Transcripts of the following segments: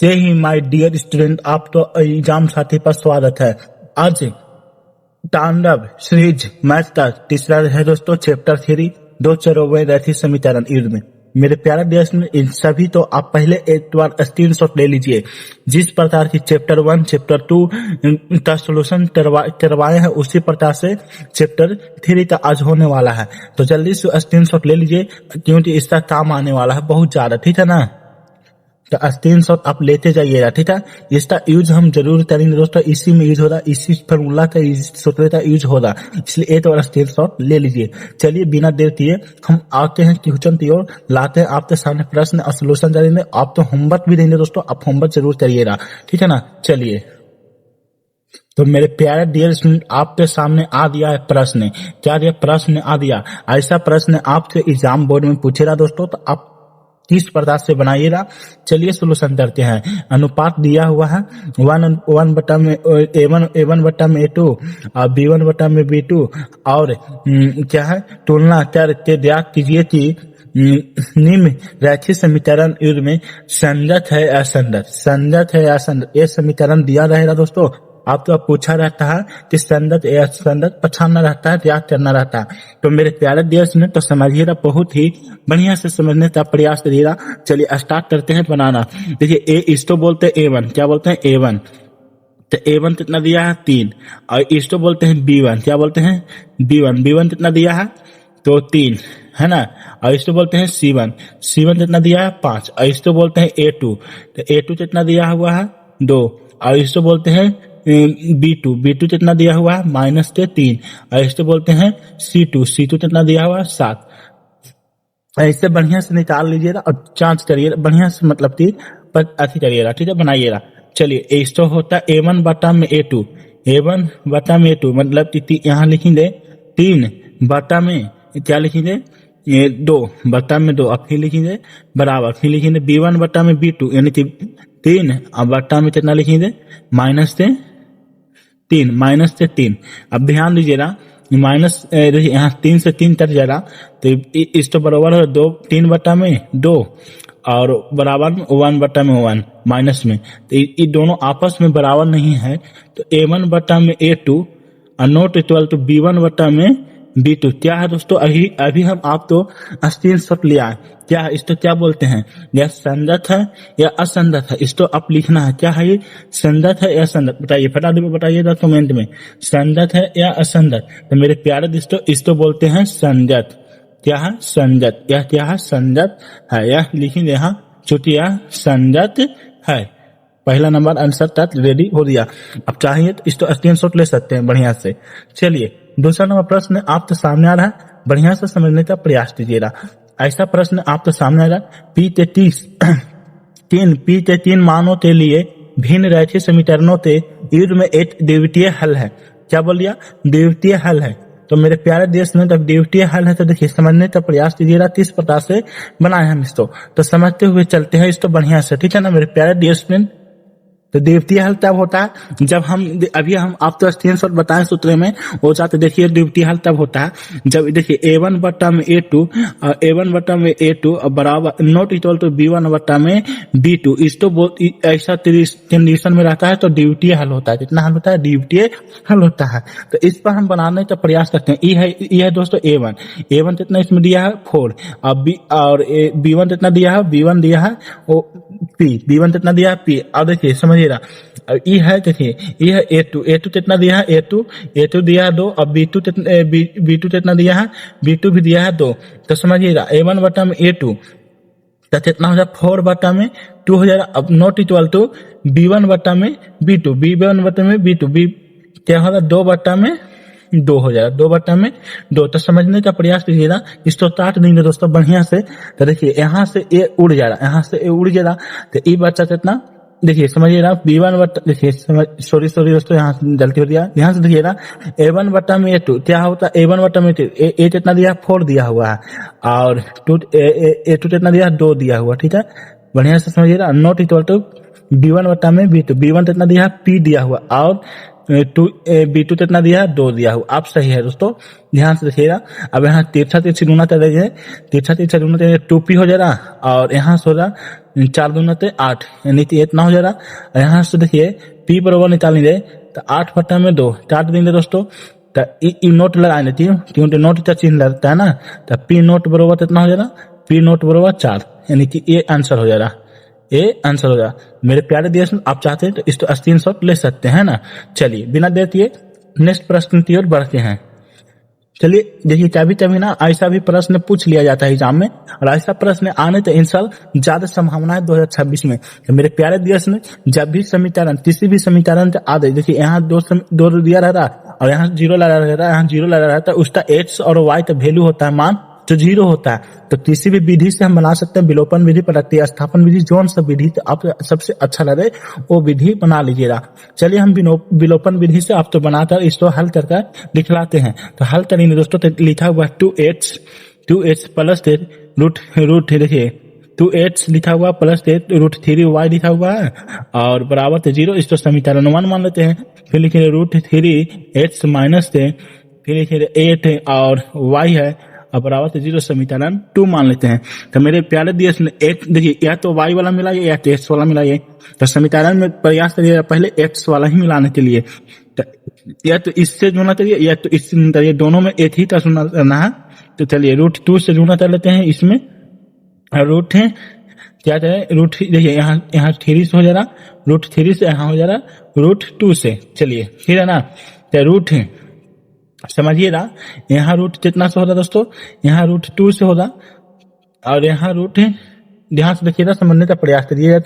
जय Hind my dear student, आप तो एग्जाम साथी पर स्वागत है। आज तांडव सीरीज मैथ का तीसरा है दोस्तों, चैप्टर 3 दो चरों रैखिक समीकरण युद्ध में। मेरे प्यारे डियर स्टूडेंट, इन सभी तो आप पहले एक बार स्क्रीनशॉट ले लीजिए। जिस प्रकार की चैप्टर 1 चैप्टर 2 का सोल्यूशन करवाए हैं, उसी प्रकार से चैप्टर 3 का आज होने वाला है। तो जल्दी से स्क्रीनशॉट ले लीजिए, क्योंकि इसका काम आने वाला है बहुत ज्यादा, ठीक है ना। तो स्क्रीनशॉट आप लेते जाइएगा, ठीक है। इसका यूज हम जरूर करेंगे दोस्तों, इसी में यूज होगा, इसी फॉर्मूला का सूत्र का यूज होगा, इसलिए एक बार स्क्रीनशॉट ले लीजिए। चलिए बिना देर किए हम आते हैं क्वेश्चन की ओर, लाते हैं आपके सामने प्रश्न और सोल्यूशन करेंगे। आप तो होमवर्क भी देंगे दोस्तों, आप होमवर्क जरूर करिएगा, ठीक है ना। चलिए, तो मेरे प्यारे डियर स्टूडेंट, आपके सामने आ दिया है प्रश्न। क्या दिया? प्रश्न आ दिया। ऐसा प्रश्न आपसे एग्जाम बोर्ड में पूछेगा दोस्तों, तो आप किस प्रकार से बनाइएगा। चलिए सोल्यूशन करते हैं। अनुपात दिया हुआ है 1 बटा में A1 बटा में A2 और B1 बटा में B2, और क्या है, तुलना करके ज्ञात कीजिए कि निम्न रैखिक समीकरण युग्म में संगत है या असंगत। संगत है या असंगत, ये समीकरण दिया रहेगा दोस्तों। आपको पूछा रहता है कि संगत या असंगत पहचानना रहता है, याद करना रहता है। तो मेरे प्यारे देश में तो समझिएगा, बहुत ही बढ़िया से समझने का प्रयास करिएगा। चलिए स्टार्ट करते हैं बनाना। देखिए, इसको बोलते हैं A1, क्या बोलते हैं A1। तो A1 कितना दिया है 3, और इसको बोलते हैं B1, क्या बोलते हैं B1 कितना दिया है तो 3 है ना। और इसको बोलते हैं C1 कितना दिया है 5, और इसको बोलते हैं A2, तो A2 कितना दिया हुआ है 2, और इसको बोलते हैं B2 कितना दिया हुआ है -3, और इसको बोलते हैं C2 कितना दिया हुआ है 7। ऐसे बढ़िया से निकाल लीजिएगा और जांच करिएगा बढ़िया से, मतलब कि अच्छी करिएगा, ठीक है, बनाइएगा। चलिए, इसको होता है A1 बटा में A2, A1 बटा में A2, मतलब कि यहाँ लिखेंगे 3 बटा में क्या लिखेंगे, ये 2 बटा में 2, अब फिर लिखेंगे बराबर, फिर लिखेंगे B1 बटा में B2, यानी कि 3 और बटा में कितना लिखेंगे -3। अब ध्यान दीजिएगा, माइनस यहाँ 3 से 3 कट जाएगा, तो इस तो बराबर है 3 बटा में 2 और बराबर में 1 बटा में 1 माइनस में, तो ये दोनों आपस में बराबर नहीं है। तो A1 बटा में A2 और नॉट इक्वल टू B1 बटा में B2 क्या है दोस्तों। अभी हम आप तो स्क्रीनशॉट लिया है, क्या है, इसको क्या बोलते हैं, यह संगत है या असंगत है, इसको आप लिखना है। क्या है ये, संगत है या असंगत, बताइए, फटाफट बताइएगा कमेंट में, संगत है या असंगत। तो मेरे प्यारे दोस्तों, इसको बोलते हैं संगत। क्या है, संगत। यह क्या है, संगत है। यह लिखेंगे यहाँ चुटिया, संगत है। पहला नंबर आंसर तक रेडी हो दिया। अब चाहिए तो इसको स्क्रीनशॉट ले सकते हैं बढ़िया से। चलिए, दूसरा नंबर प्रश्न आपके सामने आ रहा है, बढ़िया से समझने का प्रयास कीजिएगा। ऐसा प्रश्न आपके सामने आ रहा है, P के 3 मानों के लिए भिन्न रैखिक समीकरणों के युग्म में एक द्वितीय हल है। क्या बोल दिया, द्वितीय हल है। तो मेरे प्यारे देश में जब द्वितीय हल है, तो देखिए समझने का प्रयास कीजिएगा किस प्रकार से बनाए हम इसको। तो समझते हुए चलते हैं इसको बढ़िया से, ठीक है ना मेरे प्यारे देश में। तो द्वितीय हल तब होता है जब हम अभी हम आपको स्क्रीनशॉट बताएं सूत्र में वो जाते, देखिए द्वितीय हल तब होता है जब देखिए A1 बटा में A2 और बराबर नॉट इक्वल टू B1 बटा में B2, इसको ऐसा कंडीशन में रहता है तो द्वितीय हल होता है। कितना हल होता है, द्वितीय हल होता है। तो इस पर हम बनाने का प्रयास करते हैं। ये है दोस्तों A1 कितना इसमें दिया है 4, और B1 कितना दिया है, B1 दिया है P, B1 कितना दिया है P। अब देखिए समझिएगा, ये है, देखिए ये है A2 कितना दिया है, A2 दिया है 2, और B2 कितना दिया है, B2 भी दिया है 2। तो समझिएगा A1 बटा में A2 तो कितना हो जाएगा 4 बटा में 2 हो जाएगा। अब नॉट इक्वल टू B1 बटा में B2 क्या होगा 2 बटा में 2 हो जाएगा, 2 बटा में 2। तो समझने का प्रयास कीजिएगा, इसको काट देंगे दोस्तों बढ़िया से। तो देखिए यहाँ से A उड़ जाएगा, तो ये बच्चा कितना, देखिए समझिएगा B1 बटा, देखिए सॉरी दोस्तों, यहाँ से गलती हो गया। यहाँ से देखिएगा A1 बटा में A2 क्या होता है, A1 बटा में A कितना दिया 4 दिया हुआ है, और A2 कितना दिया 2 दिया हुआ, ठीक है, बढ़िया से समझिएगा। नॉट इक्वल टू B1 बटा में B2 कितना दिया P दिया हुआ, और B2 कितना दिया है 2 दिया हुआ। आप सही है दोस्तों, ध्यान से देखिएगा। अब यहाँ तिरछा गुना कर देंगे, 2P हो जाएगा, और यहाँ से होगा 4 दूना थे 8, यानी कि इतना हो जा रहा। यहाँ से देखिए पी बराबर निकालेंगे तो 8/2 काट देंगे दोस्तों। तो नोट लगाएंगे क्योंकि नोट का चिन्ह लगता है ना। तो पी नोट बराबर कितना हो जा रहा, पी नोट बराबर 4, यानी कि ये आंसर हो जा रहा, ये आंसर हो जाए। मेरे प्यारे देश में आप चाहते हैं तो इसको स्क्रीनशॉट ले सकते हैं ना। चलिए बिना देर किए नेक्स्ट प्रश्न की ओर बढ़ते हैं। चलिए देखिए कभी कभी ना ऐसा भी प्रश्न पूछ लिया जाता है एग्जाम में, और ऐसा प्रश्न आने तो इन साल ज्यादा संभावना है 2026 में। तो मेरे प्यारे देश में जब भी समीकरण किसी भी समीकरण से आ जाए, देखिए यहाँ दो दिया रहता और यहाँ 0 लगा रहता है, यहाँ 0 लगा रहता है, उसका एक्स और वाई का वैल्यू होता है मान जो 0 होता है। तो किसी भी विधि से हम बना सकते हैं, विलोपन विधि, प्रतिस्थापन विधि, जो सा विधि तो आप सबसे अच्छा लगे वो विधि बना लीजिएगा। चलिए हम विलोपन विधि से आप तो बनाकर इसको हल करके दिखलाते हैं। तो हल करेंगे दोस्तों, तो लिखा हुआ 2x प्लस रूट देखिए 2x लिखा हुआ प्लस √3y लिखा हुआ है और बराबर से 0। इसको समीकरण 1 मान लेते हैं। फिर लिखिए √3x माइनस से, फिर लिखिए 8 और y है और बराबर से 0 समीकरण 2 मान लेते हैं। तो मेरे प्यारे देश में एक देखिए या तो y वाला मिलाइए या तो x वाला मिलाइए। तो समीकरण में प्रयास करिए पहले x वाला ही मिलाने के लिए। तो या तो इससे जुड़ना चाहिए या तो इससे जुड़ना चाहिए, दोनों में एक ही का जुड़ना करना है। तो चलिए √2 से जुड़ना कर लेते हैं। इसमें रूट है क्या करें, रूट देखिए यहाँ 3 से हो जा रहा, √3 से यहाँ हो जा रहा √2 से। चलिए ठीक है ना। तो रूट है समझिएगा, यहाँ रूट कितना से होगा दोस्तों, यहाँ √2 से होगा और यहाँ रूट है। ध्यान से देखिएगा, समझने का प्रयास करिएगा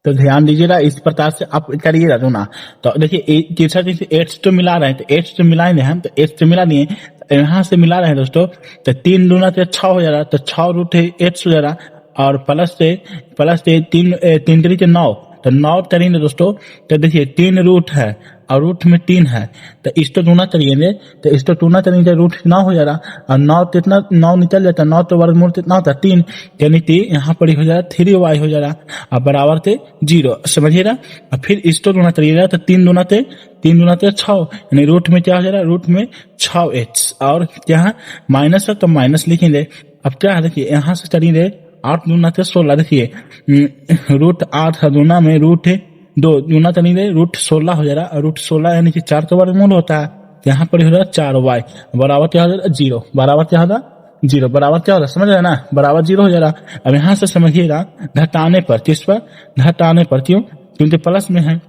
तो ध्यान दीजिएगा, इस प्रकार से आप करिएगा दोनों। तो देखिए तीसरा चीज एक्स तो मिला रहे हैं, तो एक्स तो मिलाएंगे हम, तो एक्स तो मिला दिए, यहाँ से मिला रहे हैं दोस्तों। तो 3 दूना से 6 हो जा रहा, तो 6 रूट है एक्स हो जा रहा और प्लस से 3 3 9, तो 9 करेंगे दोस्तों। तो देखिए 3 रूट है और रूट में 3 है, तो इसको गुना करिएंगे, तो इसको गुना करेंगे √9 हो जा रहा और 9 कितना 9 निकल जाता है, 9 तो वर्गमूल कितना होता है 3, यानी कि यहाँ पर हो जा रहा 3y हो जा रहा और बराबर थे 0। समझिएगा। और फिर इसको गुना करिएगा तो 3 दूना थे 6, यानी रूट में क्या हो जा रहा है, रूट में 6x और क्या माइनस है तो माइनस लिखेंगे। अब क्या है देखिए यहाँ से करेंगे 8 दूना थे 16, देखिए √8 दूना में रूट 2 दूना करेंगे √16 हो जा रहा और √16 यानी कि 4 का वर्गमूल होता है। यहाँ पर हो रहा 4y बराबर क्या हो जा रहा 0, बराबर क्या होगा 0, बराबर क्या हो रहा समझ रहे ना, बराबर 0 हो जा रहा। अब यहाँ से समझिएगा घटाने पर, किस पर घटाने पर, क्योंकि प्लस में है,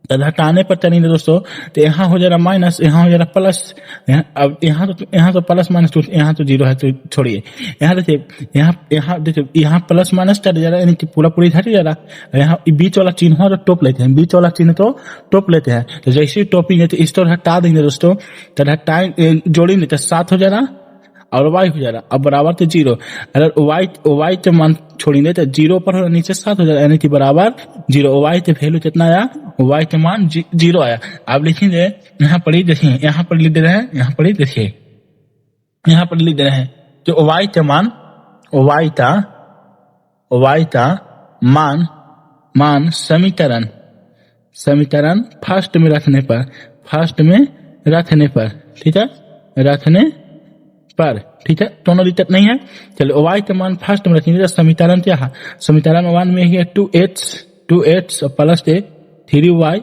तो घटाने पर चलेंगे दोस्तों। तो यहाँ हो जा रहा माइनस, यहाँ हो जा रहा प्लस। अब यहाँ तो प्लस माइनस, यहाँ तो 0 है तो छोड़िए। यहाँ देखिए यहाँ देखिए यहाँ प्लस माइनस चल जा रहा है, यानी कि पूरी घट जा रहा। यहाँ बीच वाला चिन्ह हो तो टोप लेते हैं, बीच वाला चिन्ह तो टोप लेते हैं। तो जैसे ही टोपेंगे तो इसको हटा देंगे दोस्तों, तो हटाए जोड़ेंगे तो 7 हो जा रहा और y हो जा रहा अब बराबर थे 0। अगर y के मान छोड़ेंगे तो 0 पर हो नीचे 7 हो जा रहा, यानी कि बराबर 0। y के वैल्यू कितना आया, y के मान 0 आया। आप लिखेंगे यहाँ पर ही देखिए, यहाँ पर लिख दे रहे हैं, यहाँ पर ही देखिए, यहाँ पर लिख दे रहे हैं जो y के मान y का मान समीकरण फर्स्ट में रखने पर ठीक है, रखने पर ठीक है, दोनों दिक्कत नहीं है। चलो y का मान फर्स्ट में रखेंगे तो समीकरण क्या है, समीकरण 1 में है 2x प्लस 3y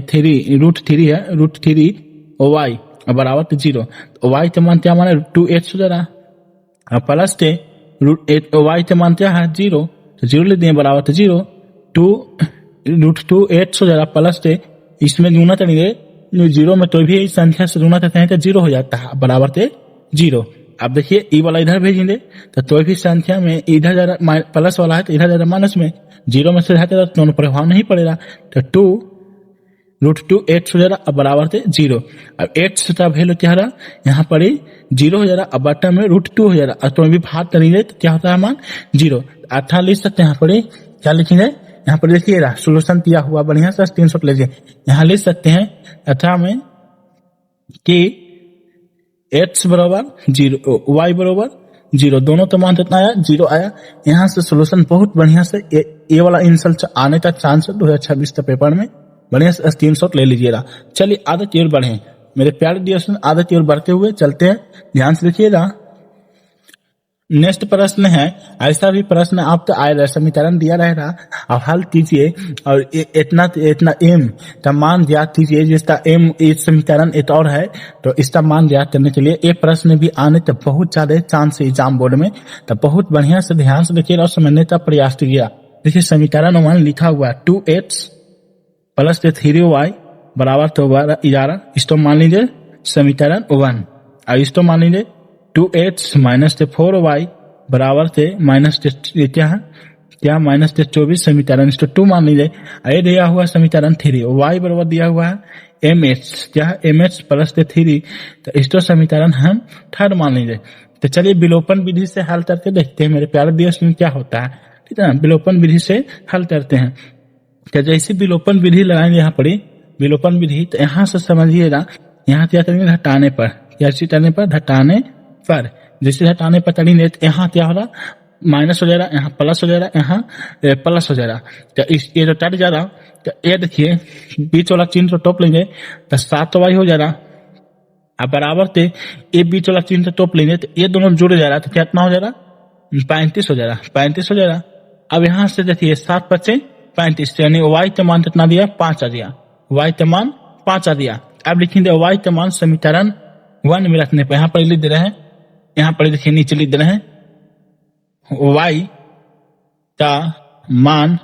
3 है √3y बराबर 0। तो y का मान क्या माना 2x हो जा रहा प्लस y का मान क्या है 0, तो 0 ले दिए बराबर 0। 2x हो जा रहा प्लस इसमें गुना करेंगे 0 में तो भी संख्या से गुना करते हैं तो 0 हो जाता है बराबर 0। अब देखिए ई वाला इधर भेजेंगे तो भी संख्या में इधर ज्यादा प्लस वाला है तो इधर ज्यादा माइनस में, 0 में से हटेगा तो दोनों प्रभाव नहीं पड़ेगा। तो 2√2x हो जा रहा अब बराबर 0। अब x का वैल्यू क्या रहा, यहाँ पर ही 0 हो जा रहा, अब बटन में √2 हो जा रहा, तो भी भाग करेंगे तो क्या होता है मान 0। 18 लिख सकते हैं, यहाँ पर क्या लिखेंगे, यहाँ पर देखिएगा सोल्यूशन दिया हुआ बढ़िया से स्क्रीनशॉट लीजिए। यहाँ लिख सकते हैं 18 में कि x बराबर 0 y बराबर 0, दोनों तो मान कितना आया 0 आया। यहाँ से सोल्यूशन बहुत बढ़िया से ये वाला आंसर आने का चांस है 2026 के पेपर में, बढ़िया से स्क्रीनशॉट ले लीजिएगा। चलिए आदत की ओर बढ़े मेरे प्यारे दोस्तों, आदत की ओर बढ़ते हुए चलते हैं, ध्यान से देखिएगा। नेक्स्ट प्रश्न है, ऐसा भी प्रश्न आप तो आए समीकरण दिया रहेगा, आप हल कीजिए और इतना इतना एम का मान ज्ञात कीजिए, जिसका एम इस समीकरण एक और है, तो इसका मान ज्ञात करने के लिए ये प्रश्न भी आने तो बहुत ज्यादा चांस है एग्जाम बोर्ड में, तो बहुत बढ़िया से ध्यान से देखिए और समझने का प्रयास कीजिए। देखिए समीकरण 1 लिखा हुआ है 2x प्लस 3y बराबर तो 11, इसको मान लीजिए समीकरण 1, और इसको मान लीजिए 2x माइनस 4y बराबर से माइनस क्या माइनस 24 समीकरण इसको 2 मान लीजिए। ये दिया हुआ समीकरण 3, y बराबर दिया हुआ है mh, क्या mh प्लस 3, तो इसको समीकरण हम 3 मान लीजिए। तो चलिए विलोपन विधि से हल करके देखते हैं मेरे प्यारे दोस्त में क्या होता है, ठीक है ना। विलोपन विधि से हल करते हैं, तो जैसे विलोपन विधि लगाएंगे यहाँ पर विलोपन विधि, तो यहाँ से समझिएगा, यहाँ क्या करेंगे घटाने पर, कैसे करने पर घटाने पर, जैसे घटाने पर करेंगे तो यहाँ क्या होगा माइनस हो जाएगा, यहाँ प्लस हो जाएगा, यहाँ प्लस हो जाएगा। तो इस ये जो कट जा रहा, तो ये देखिए बीच वाला चिन्ह तो टोप लेंगे तो 7y हो जाएगा, अब बराबर थे ये बीच वाला चिन्ह तो टोप लेंगे तो ये दोनों जुड़ जा रहा, तो कितना हो जाएगा 35 हो जाएगा, 35 हो जाएगा। अब यहाँ से देखिए 7 × 5 = 35, यानी y का मान कितना दिया 5 आ दिया, y का मान 5 आ दिया। अब लिखेंगे y का मान समीकरण 1 में रखने पर, यहाँ पर लिख दे रहे हैं, यहाँ पर देखिए नीचे लिख दे रहे हैं y का मान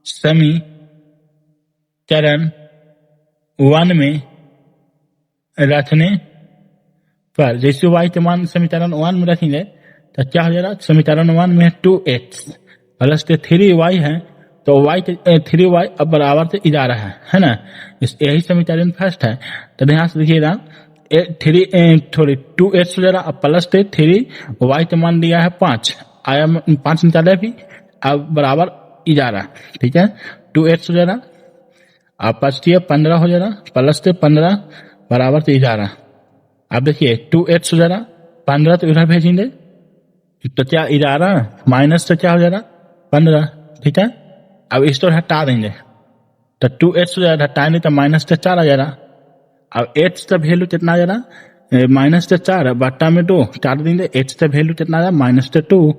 समीकरण 1 में रखने पर, जैसे y के मान समीकरण 1 में रखेंगे तो क्या हो जाएगा, समीकरण 1 में 2x प्लस 3y है, तो y के 3y अब बराबर से 11 है ना, यही समीकरण फर्स्ट है। तो ध्यान से देखिएगा 2x हो जाएगा, अब प्लस 3y का मान दिया है 5 आया, 5 निकाले भी, अब बराबर 11, ठीक है। 2x हो जाएगा, अब 5 15 हो जाएगा, प्लस 15 बराबर 11। अब देखिए 2x हो जाएगा, 15 तो इधर भेजेंगे तो क्या 11 माइनस से क्या हो जाएगा 15, ठीक है। अब इसको हटा देंगे तो 2x हो जाएगा, हटाएंगे तो माइनस से 4 आ जाएगा। अब h का वैल्यू कितना आ जाएगा माइनस से 4 बट्टा में 2 काट देंगे, h का वैल्यू कितना आ जाएगा माइनस से 2,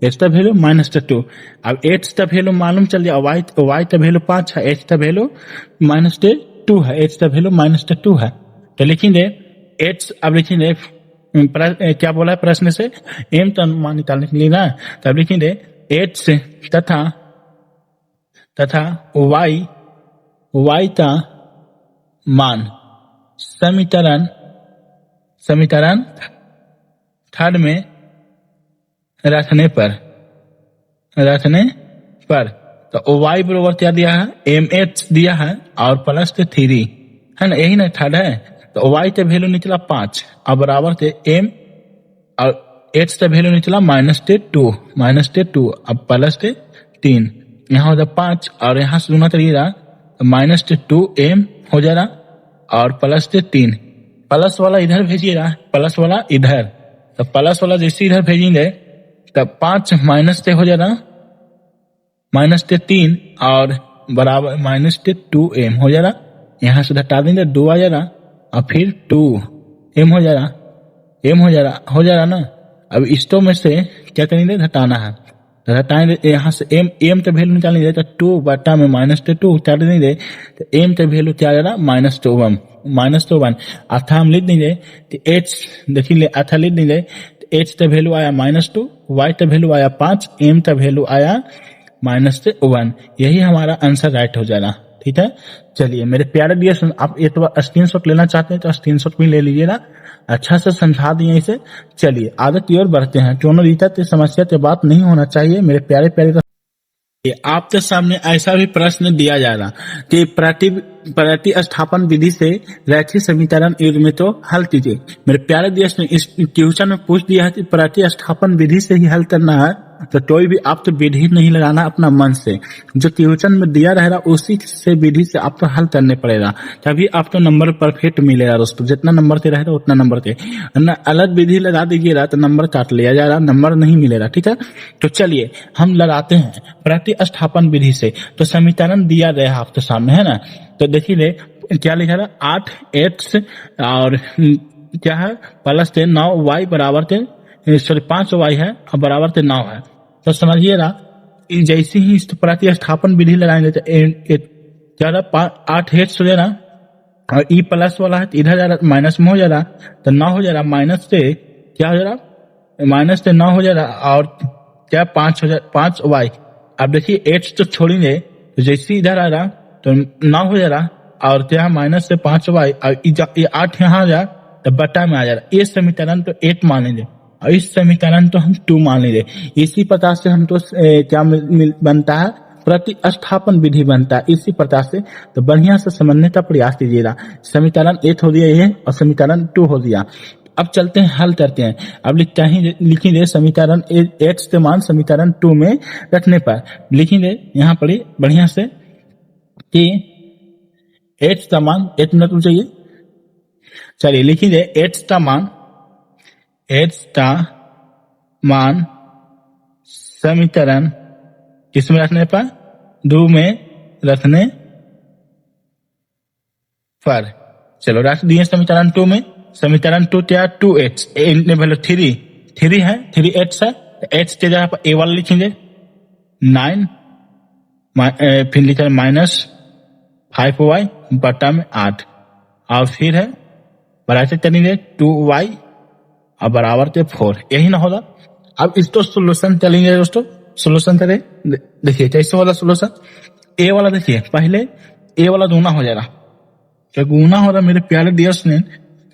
h का वैल्यू माइनस से 2। अब h का वैल्यू मालूम चल गया, y का वैल्यू 5 है, h का वैल्यू माइनस से 2 है, h का वैल्यू माइनस से 2 है। तो लिखेंगे h, अब लिखेंगे क्या बोला है प्रश्न से m का मान निकालने के लिए ना, तब लिखेंगे h तथा y का मान समीकरण 3 में रखने पर तो y बराबर क्या दिया है mh दिया है और प्लस 3 है ना, यही ना 3 है, तो y का वैल्यू निकला 5 और बराबर थे m और h का वैल्यू निकला -2 अब प्लस 3, यहाँ हो जाए 5 और यहाँ से गुना करिएगा -2m हो जाएगा और प्लस 3, प्लस वाला इधर भेजिएगा, प्लस वाला इधर, तो प्लस वाला जैसे इधर भेजेंगे तब 5 माइनस से हो जाएगा -3 और बराबर -2m हो जाएगा, यहाँ से हटा देंगे 2 आ जाएगा और फिर 2m हो जाएगा ना। अब इसको में से क्या करेंगे घटाना है, तो घटाएंगे यहाँ से m का वैल्यू निकालेंगे तो 2 बटा में -2 काट देंगे, तो m का वैल्यू क्या आ जाएगा -1 अथा हम लिख देंगे, तो h देखिए अथा लिख देंगे, तो h का वैल्यू आया -2, y का वैल्यू आया 5, m का वैल्यू आया -1, यही हमारा आंसर राइट हो जाएगा, ठीक है। चलिए मेरे प्यारे डियर, आप एक बार स्क्रीनशॉट लेना चाहते हैं तो स्क्रीनशॉट भी ले लीजिएगा, अच्छा से समझा दिए इसे। चलिए आगे की ओर बढ़ते हैं, दोनों रीता की समस्या की बात नहीं होना चाहिए मेरे प्यारे प्यारे। आपके सामने ऐसा भी प्रश्न दिया जाएगा कि प्रतिस्थापन विधि से रैखिक समीकरण युग्म तो हल कीजिए। मेरे प्यारे देश ने इस क्वेश्चन में पूछ दिया है कि प्रतिस्थापन विधि से ही हल करना है, तो कोई भी आप तो विधि नहीं लगाना अपना मन से, जो क्वेश्चन में दिया रहेगा उसी से विधि से आपको हल करने पड़ेगा, तभी आपको नंबर परफेक्ट मिलेगा दोस्तों। जितना नंबर से रहेगा उतना नंबर से, ना अलग विधि लगा दीजिएगा तो नंबर काट लिया जाएगा, नंबर नहीं मिलेगा, ठीक है। तो चलिए हम लगाते हैं प्रतिस्थापन विधि से। तो समीकरण दिया गया आपके सामने है ना, तो देखिए क्या लिखा था 8x और क्या है प्लस 9y बराबर थे सॉरी 5y है और बराबर से 9 है। तो समझिएगा जैसे ही इस प्रतिस्थापन विधि लगाएंगे तो ज्यादा 8x हो जाएगा और ई प्लस वाला है तो इधर जा रहा माइनस में हो जा रहा तो 9 हो जा रहा, माइनस से क्या हो जा रहा, माइनस से 9 हो जा रहा और क्या 5y। अब देखिए x तो छोड़ेंगे तो जैसे इधर आ रहा तो 9 हो जा रहा और क्या माइनस से 5y और ये 8 यहाँ जा तो बटा में आ जा रहा। ये समीकरण तो 8 मान लेंगे और इस समीकरण तो हम 2 मान लेंगे। इसी प्रकार से हम तो क्या बनता है, प्रतिस्थापन विधि बनता है इसी प्रकार से। तो बढ़िया से समझने का प्रयास कीजिएगा। समीकरण 8 हो दिया ये और समीकरण 2 हो दिया। अब चलते हैं हल करते हैं। अब लिखेंगे समीकरण 8 के मान समीकरण 2 में रखने पर लिखेंगे यहाँ पर बढ़िया से कि 8 का मान 8 मिनट चाहिए। चलिए लिखेंगे 8 का मान समीकरण किसमें रखने पर, 2 में रखने पर। चलो रख दिए समीकरण 2 में। समीकरण 2 क्या 2x वैल्यू 3 है, 3x है तो x के जगह पर a वाला लिखेंगे 9 फिर लिखेंगे माइनस 5y बटा में 8 और फिर है बराबर चलेंगे 2y और बराबर के 4। यही ना होगा। अब इसको सोल्यूशन चलेंगे दोस्तों, सोल्यूशन करें। देखिए कैसे वाला सोल्यूशन, ए वाला देखिए पहले ए वाला गुना हो जा रहा, तो गुना हो रहा मेरे प्यारे डियर स्टूडेंट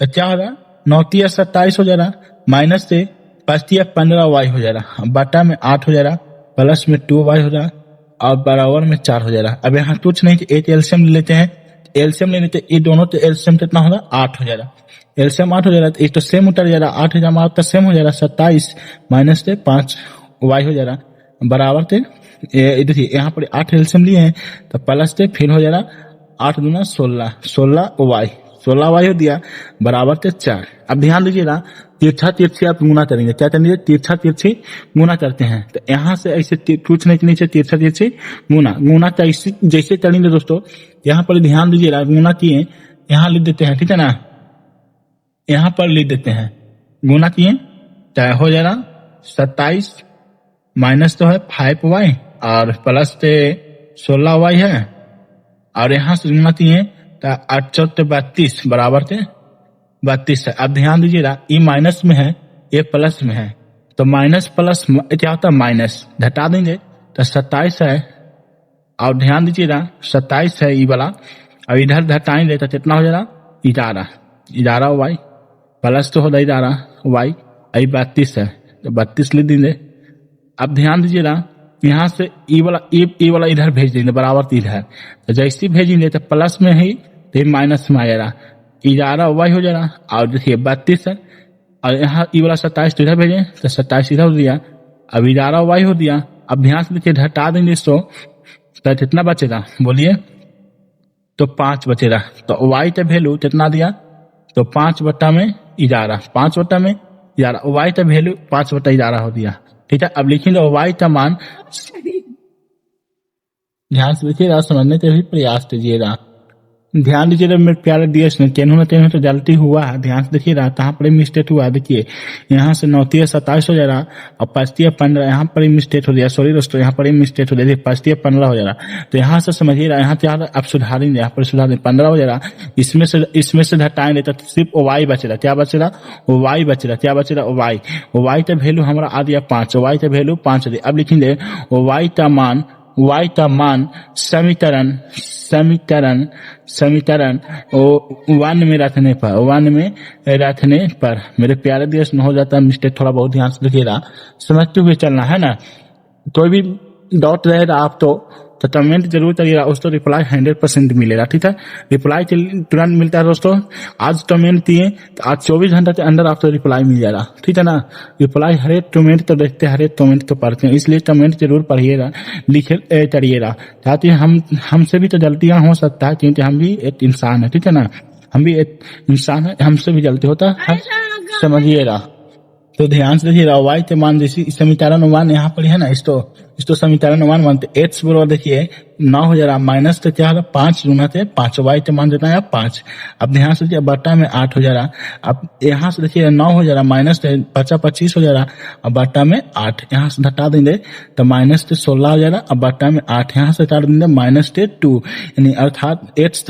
तो क्या हो रहा 9 27 हो जा रहा, माइनस से 5 15y हो जा रहा, बटा में 8 हो जा रहा, प्लस में 2y हो रहा और बराबर में 4 हो जा रहा। अब यहाँ कुछ नहीं एक एलसीएम ले लेते हैं, एलसीएम ले लेते ये दोनों तो एलसीएम कितना होगा 8 हो जा रहा, एलसीएम 8 हो जा रहा तो एक तो सेम उतर जा रहा 8 हज़ार 8 का सेम हो जा रहा 27 माइनस से 5y हो जा रहा बराबर थे। देखिए यहाँ पर 8 एलसीएम लिए हैं तो प्लस थे फिर हो जा रहा 8 दूना 16y हो दिया बराबर थे 4। अब ध्यान दीजिएगा तिरछा तिरछी आप गुना करेंगे, क्या करेंगे तिरछा तिरछी गुना करते हैं तो यहाँ से ऐसे कुछ नहीं के नीचे तिरछा तिरछी गुना जैसे करेंगे दोस्तों। यहाँ पर ध्यान दीजिएगा गुना किए यहाँ लिख देते हैं, ठीक है ना, यहाँ पर लिख देते हैं गुना किए चाहे हो जा रहा 27 माइनस तो है 5y और प्लस से 16y है और यहाँ से गुना किए तो 8 चौथे 32 बराबर थे 32 है। अब ध्यान दीजिएगा ये माइनस में है ये प्लस में है तो माइनस प्लस क्या होता है माइनस, घटा देंगे तो 27 है और ध्यान दीजिएगा 27 है ये वाला और इधर घटाएंगे तो कितना हो जा रहा 11 y प्लस तो हो जा रहा y आई 32 है तो 32 लिख देंगे। अब ध्यान दीजिएगा यहाँ से ई वाला इधर भेज देंगे बराबर तीर है तो जैसे भेजेंगे तो प्लस में ही तो माइनस में आ जा रहा 11y हो जा रहा और देखिए 32 है और यहाँ ई वाला 27 तो इधर भेजें तो 27 इधर हो दिया अब 11y हो दिया। अब ध्यान से देखिए घटा देंगे इसको तो कितना बचेगा बोलिए तो 5 बचेगा तो y का वैल्यू कितना दिया तो 5 बटा में 11 5 बटा में 11 y का वैल्यू 5 बटा 11 हो दिया, ठीक है। अब लिखेंगे y का मान, ध्यान से देखिएगा समझने के भी प्रयास कीजिएगा। ध्यान दीजिएगा मेरे प्यारे डीएस में तेनों तो गलती हुआ है, ध्यान से देखिएगा कहाँ पर मिस्टेक हुआ है। देखिए यहाँ से 9 27 हो जा रहा और 5 15 यहाँ पर ही मिस्टेक हो गया, सॉरी दोस्तों यहाँ पर ही मिस्टेक हो गया 5 15 हो जा रहा तो यहाँ से समझिएगा यहाँ क्या आप सुधारेंगे, यहाँ पर सुधार 15 हो जा रहा इसमें से घटाएंगे तो सिर्फ y बचेगा, क्या बचेगा y बचेगा, क्या बचेगा y का वैल्यू हमारा आ दिया 5, y का वैल्यू 5 दिया। अब लिखेंगे y का मान समीकरण 1 में रखने पर मेरे प्यारे देश में हो जाता है मिस्टेक, थोड़ा बहुत ध्यान से देखिएगा समझते हुए चलना है ना। कोई भी डाउट रहेगा आप तो कमेंट जरूर करिएगा, उसको रिप्लाई 100% मिलेगा, ठीक है। रिप्लाई तुरंत मिलता है दोस्तों, आज कमेंट दिए तो आज 24 घंटे के अंदर आपको रिप्लाई मिल जाएगा, ठीक है ना। रिप्लाई हर एक कमेंट तो देखते हैं, हर एक कमेंट तो पढ़ते हैं, इसलिए कमेंट जरूर पढ़िएगा लिखे करिएगा ताकि हमसे भी तो गलतियां हो सकता है क्योंकि हम भी एक इंसान है, ठीक है ना, हम भी एक इंसान है, हमसे भी गलती होता है, समझिएगा। तो ध्यान से देखिए वाई के मान जैसे समीकरण 1 यहाँ पर है ना, इसको समीकरण 1 मानते एक्स बराबर देखिए 9 हो जा रहा, माइनस तो क्या होगा 5 गुना थे 5, वाई के मान देता है 5। अब ध्यान से देखिए बट्टा में 8 हो जा रहा, अब यहाँ से देखिए 9 हो जा रहा, माइनस 25 हो जा रहा, अब बट्टा में 8 यहाँ से घटा देंगे तो माइनस 16 हो जा रहा, अब बट्टा में 8 यहाँ से घटा देंगे माइनस 2, यानी अर्थात एक्स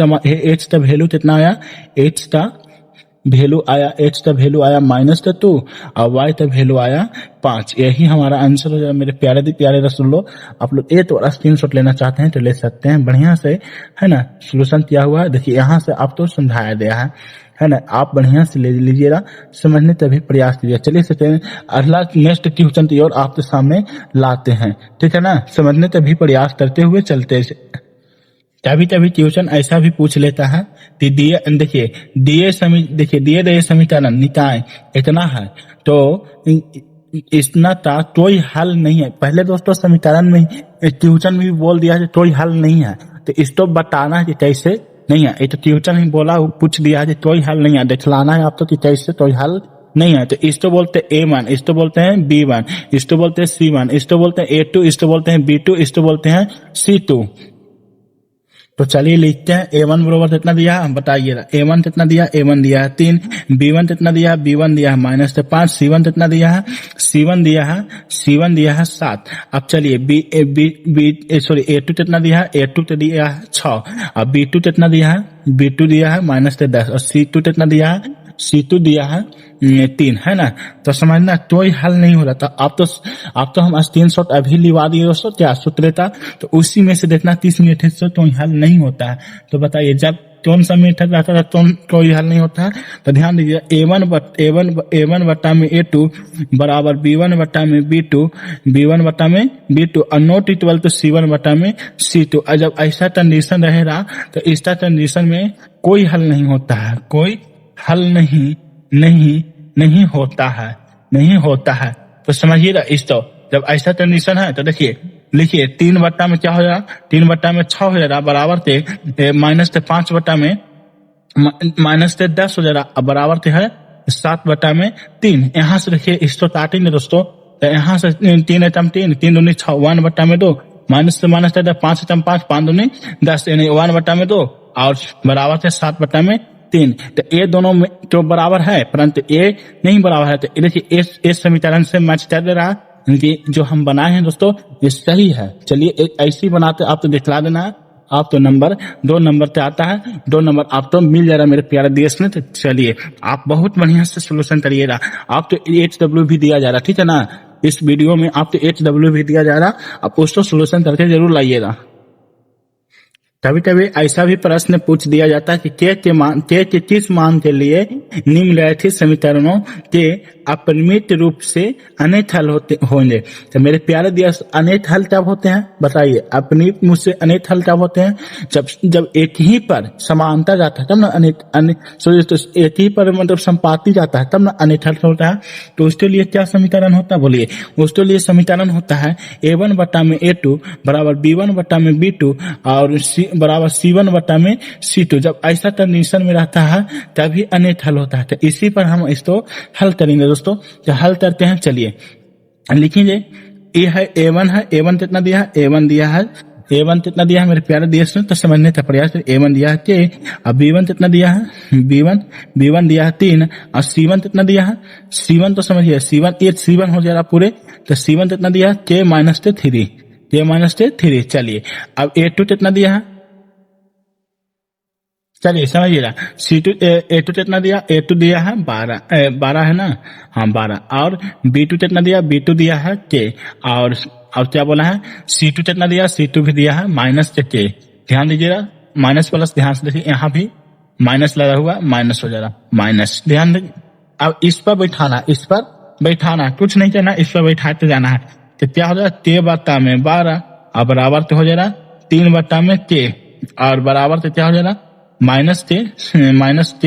का वैल्यू कितना आया, एक्स का वैल्यू आया -2 और वाई का वैल्यू आया 5। यही हमारा आंसर हो जाएगा मेरे प्यारे रसूलो। आप लोग एक और स्क्रीनशॉट लेना चाहते हैं तो ले सकते हैं, बढ़िया से है ना सोल्यूशन किया हुआ है। देखिए यहाँ से आपको समझाया गया है ना, आप बढ़िया से ले लीजिएगा, समझने तभी प्रयास कीजिए। चलिए सकते अगला नेक्स्ट ट्यूशन की ओर आपके सामने लाते हैं, ठीक है ना, समझने तभी प्रयास करते हुए चलते। कभी ट्यूशन ऐसा भी पूछ लेता है कि दिए गए समीकरण निकाय इतना है तो इतना का कोई हल नहीं है। पहले दोस्तों समीकरण में ट्यूशन में भी बोल दिया है कोई हल नहीं है, तो इसको बताना है कि कैसे नहीं है। ये तो ट्यूशन ही बोला पूछ दिया है कि कोई हल नहीं है, दिखलाना है आपको कि कैसे कोई हल नहीं है। तो इसको बोलते हैं A1, इसको बोलते हैं B1, इसको बोलते हैं C1, इसको बोलते हैं A2, इसको बोलते हैं B2, इसको बोलते हैं C2। तो चलिए लिखते हैं A1 बराबर कितना दिया है बताइएगा। A1 कितना दिया, A1 दिया है 3, B1 कितना दिया है, B1 दिया है -5, C1 कितना दिया है, C1 दिया है 7। अब चलिए A2 कितना दिया है, A2 तो दिया है 6, अब B2 कितना दिया है, B2 दिया है -10 और C2 कितना दिया है, C2 दिया है 3, है ना। तो समझना कोई हल नहीं हो रहा था। आप तो हम स्क्रीनशॉट अभी लिवा दिए दोस्तों, क्या सूत्र था तो उसी में से देखना 30 मिनट से कोई हल नहीं होता है। तो बताइए जब कौन सा मेथड रहता था तो कोई हल नहीं होता है। तो ध्यान दीजिए A1 बट्टा में A2 बराबर B1 बट्टा में B2 और नॉट इक्वल टू C1 बट्टा में C2। और जब ऐसा कंडीशन रहेगा तो इस कंडीशन में कोई हल नहीं होता है, कोई हल नहीं होता है। तो समझिएगा इसको, जब ऐसा कंडीशन है तो देखिए लिखिए 3 बट्टा में क्या हो जाएगा, 3 बट्टा में 6 हो जाएगा, बराबर थे -5 बट्टा में -10 हो जाएगा, अब बराबर थे है 7 बट्टा में 3। यहाँ से देखिए इसको काटेंगे दोस्तों, तो यहाँ से 3 दूनी 6, 1 बट्टा में 2, माइनस से 5 5 दूनी 10, यानी 1 बट्टा में 2 और बराबर थे 7 बट्टा में 3। तो ये दोनों में जो बराबर है परंतु ए नहीं बराबर है, तो देखिए इस समीकरण से मैच कर दे रहा है। जो हम बनाए हैं दोस्तों ये सही है। चलिए एक ऐसी बनाते आप तो दिखला देना है, आप तो नंबर 2 नंबर पे आता है, 2 नंबर आप तो मिल जाएगा मेरे प्यारे देश में। तो चलिए आप बहुत बढ़िया से सोल्यूशन करिएगा। आप तो HW भी दिया जा रहा, ठीक है ना, इस वीडियो में आप तो HW भी दिया जा रहा, आप उसको सोल्यूशन करके जरूर लाइएगा। कभी ऐसा भी प्रश्न पूछ दिया जाता है कि के किस मान के लिए निम्नलिखित समीकरणों के अपरिमित रूप से अनेक हल होंगे। तो मेरे प्यारे दिवस अनेक हल कब होते हैं बताइए, अपरिमित रूप से अनेक हल कब होते हैं, जब एक ही पर समानता जाता है तब ना एक ही पर मतलब संपाती जाता है तब ना अनेक हल होता है। तो उसके लिए क्या समीकरण होता है बोलिए, उसके लिए समीकरण होता है A1 बट्टा में A2 बराबर B1 बट्टा में B2 और बराबर C1 बट्टा में C2। जब ऐसा कंडीशन में रहता है तभी अनेक हल होता है। तो इसी पर हम इसको हल करेंगे दोस्तों। तो हल करते हैं, चलिए लिखिए। ये है A1 कितना दिया है, A1 दिया है मेरे प्यारे देश में, तो समझने का प्रयास। A1 दिया है के, अब B1 कितना दिया है, B1 दिया है 3 और C1 कितना दिया है, C1 तो समझिए C1 हो जाएगा पूरे, तो C1 कितना दिया है K -3। चलिए अब A2 कितना दिया है, चलिए समझिएगा A2 कितना दिया, A2 दिया है 12 है ना, हाँ 12। और B2 कितना दिया, B2 दिया है K और क्या बोला है C2 कितना दिया, C2 भी दिया है -K। ध्यान दीजिएगा माइनस प्लस, ध्यान से देखिए यहाँ भी माइनस लगा हुआ, माइनस हो जाएगा माइनस। ध्यान दीजिए अब इस पर बैठाना कुछ नहीं करना, इस पर बैठाते जाना है। तो क्या हो जाएगा K बट्टा में 12 और बराबर तो हो जाएगा 3 बट्टा में K और बराबर तो क्या हो जाएगा माइनस के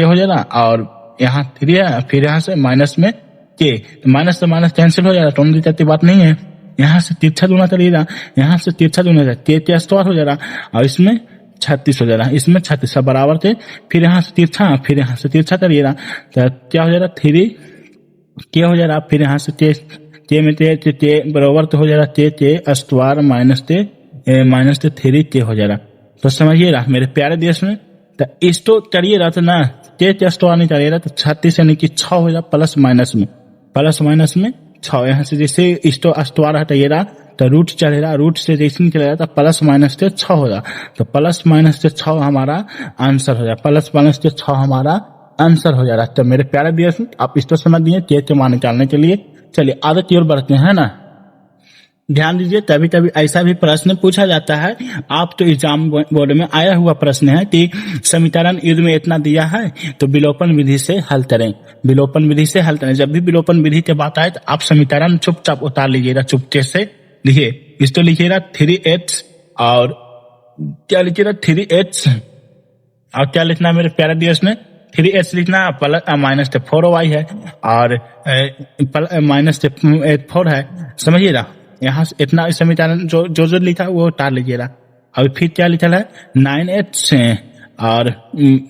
हो जाएगा और यहाँ 3 है, फिर यहाँ से माइनस में K, माइनस से माइनस कैंसिल हो जाएगा, तो उनकी कहती बात नहीं है। यहाँ से तिरछा दूना करिएगा, यहाँ से तिरछा दूना K स्क्वायर हो जाएगा और इसमें 36 हो जाएगा, इसमें 36 बराबर थे, फिर यहाँ से तिरछा करिएगा, तो क्या हो जाएगा के हो जाएगा, फिर यहाँ से ते में ते बराबर तो हो जाएगा ते स्क्वायर माइनस ते 3 हो जाएगा। तो समझिएगा मेरे प्यारे देश में, तो इस तो चलिएगा तो ना ते स्क्वायर नहीं चलिएगा तो 36 यानी कि 6 हो जाएगा प्लस माइनस में 6। यहाँ से जैसे इस तो स्क्वायर हटाइएगा तो रूट चलेगा, रूट से जैसे नहीं चलेगा तो प्लस माइनस से 6 होगा। तो प्लस माइनस से 6 हमारा आंसर हो जाएगा, प्लस माइनस से 6 हमारा आंसर हो जा रहा है। तो मेरे प्यारे देश आप इस तो समझ दिए के मान निकालने के लिए। चलिए आगे की ओर बढ़ते हैं ना। ध्यान दीजिए, तभी ऐसा भी प्रश्न पूछा जाता है। आप तो एग्जाम बोर्ड में आया हुआ प्रश्न है कि समीकरण युग्म में इतना दिया है तो विलोपन विधि से हल करें। विलोपन विधि से हल करें, जब भी विलोपन विधि की बात आए तो आप समीकरण चुपचाप उतार लीजिएगा, चुपके से लिखिए। इस तो लिखिएगा 3x और क्या लिखिएगा 3x और क्या लिखना है मेरे प्यारे देश में 3x लिखना प्लस माइनस 4y है और माइनस 4 है। समझिएगा, यहाँ से इतना समीकरण जो लिखा वो उतार लीजिएगा। अभी फिर क्या लिखा है 9x और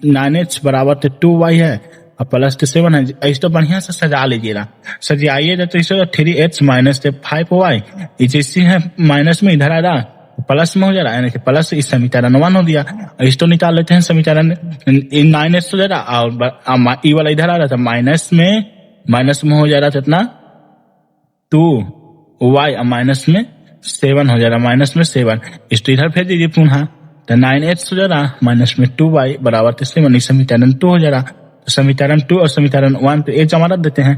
9x बराबर 2y है और प्लस 7 है। इस तो बढ़िया से सजा लीजिएगा, सजाइएगा तो इस 3x माइनस 5y जैसे है माइनस में इधर आ रहा प्लस में हो जा रहा है, यानी कि प्लस इस समीकरण 1 हो दिया। इस तो निकाल लेते हैं समीकरण 9x हो जा रहा और ई वाला इधर आ रहा था माइनस में हो जा रहा था इतना 2y माइनस में 7 हो जा रहा, माइनस में 7। इस तो इधर भेज दीजिए पुनः, तो 9x हो जा रहा माइनस में 2y बराबर 7, समीकरण 2 हो जा रहा। तो समीकरण 2 और समीकरण 1 पे एक जमा रख देते हैं,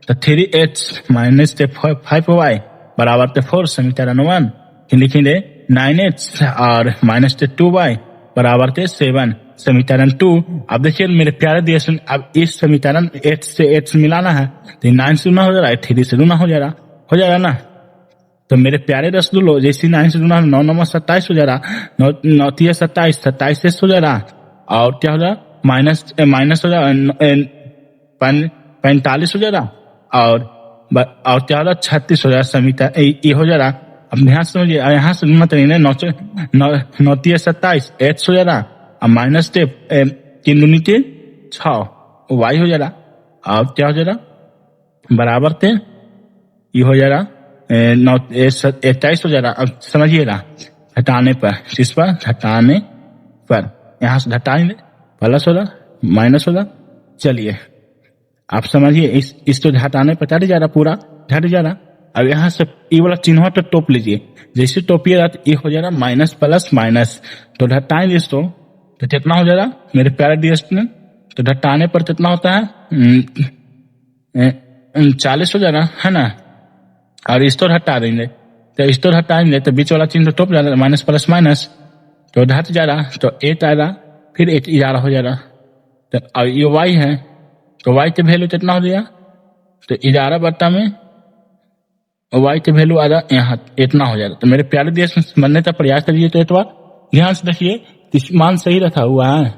तो 3x माइनस 5y बराबर 4 समीकरण 1 लिखेंगे 9x और माइनस 2y बराबर 7 समीकरण 2। अब देखिए मेरे प्यारे देश में, अब इस समीकरण h से h मिलाना है तो 9 से गुना हो जा रहा है, 3 से गुना हो जाएगा ना। तो मेरे प्यारे रसगुल्लो, जैसे 9 से गुना 9 9 27 हो जा रहा, 9 3 27 27 हो जा रहा और क्या हो जा रहा माइनस हो जा 45 हो जा रहा और क्या हो रहा 36 हो जा समीकरण ये हो जा रहा। अब ध्यान से समझिए, यहाँ से गुना करेंगे 9 3 27 h हो जा रहा और माइनस 3 दूनी 6 y हो जा रहा और क्या हो जा रहा बराबर थे ये हो जा रहा 27 हो जा रहा। अब समझिएगा घटाने पर, किस पर घटाने पर, यहाँ से घटाएंगे प्लस होगा माइनस होगा। चलिए आप समझिए, इस तो घटाने पर घट जा रहा, पूरा घट जा रहा। अब यहाँ से ये वाला चिन्ह तो टोप लीजिए, जैसे टोपिएगा तो ये हो जा रहा माइनस प्लस माइनस, तो घटाएंगे इसको तो कितना हो जा रहा मेरे प्यारे डीएस में, तो घटाने पर कितना होता है 40 हो जा रहा है ना। और इस तो हटा देंगे, तो इस तो हटाएंगे तो बीच वाला चिन्ह तो टोप जा रहा माइनस प्लस माइनस, तो घट जा रहा तो 8 आ रहा, फिर 8 11 हो जा रहा। तो अब ये y है तो y के वैल्यू कितना हो गया, तो 11 बट्टा में y के वैल्यू आ रहा यहाँ इतना हो जाएगा। तो मेरे प्यारे देश में समझने का प्रयास करिए। तो एक बार ध्यान से देखिए मान सही रखा हुआ है,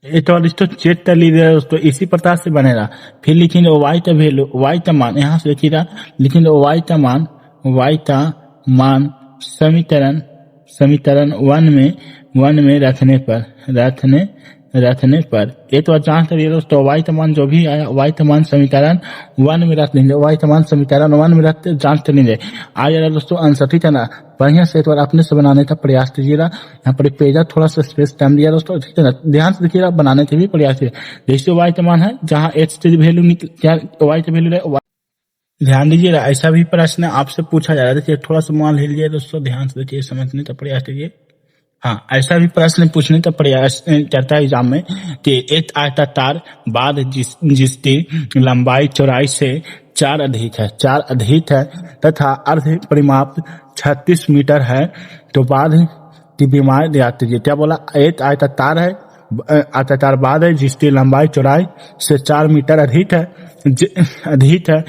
एक बार इसको चेक कर लीजिए दोस्तों, इसी प्रकार से बनेगा। फिर लिखेंगे y का वैल्यू, y का मान, यहाँ से देखिएगा लिखेंगे y का मान समीकरण 1 में रखने पर एक बार जांच करिए दोस्तों, y का मान जो भी आया y का मान समीकरण 1 में रख देंगे, y का मान समीकरण 1 में रखते जांच कर लेंगे आ जाएगा दोस्तों आंसर। ठीक है ना, बढ़िया से एक बार अपने से बनाने का प्रयास कीजिएगा। यहाँ पर पेजा थोड़ा सा स्पेस टाइम दिया दोस्तों, ठीक है ना, ध्यान से देखिएगा बनाने के भी प्रयास कीजिए। जैसे y का मान है जहाँ h की वैल्यू क्या y की वैल्यू है, ध्यान दीजिएगा ऐसा भी प्रश्न आपसे पूछा जा रहा है। देखिए थोड़ा सा मान लीजिए दोस्तों, ध्यान से देखिए समझने का प्रयास कीजिए। हाँ, ऐसा भी प्रश्न पूछने का प्रयास करता है एग्जाम में कि एक आयताकार बाद जिसकी लंबाई चौड़ाई से 4 अधिक है तथा अर्ध परिमाप 36 मीटर है, तो बाद की बीमारी याद कीजिए। क्या बोला, एक आयताकार बाद है जिसकी लंबाई चौड़ाई से 4 मीटर अधिक है,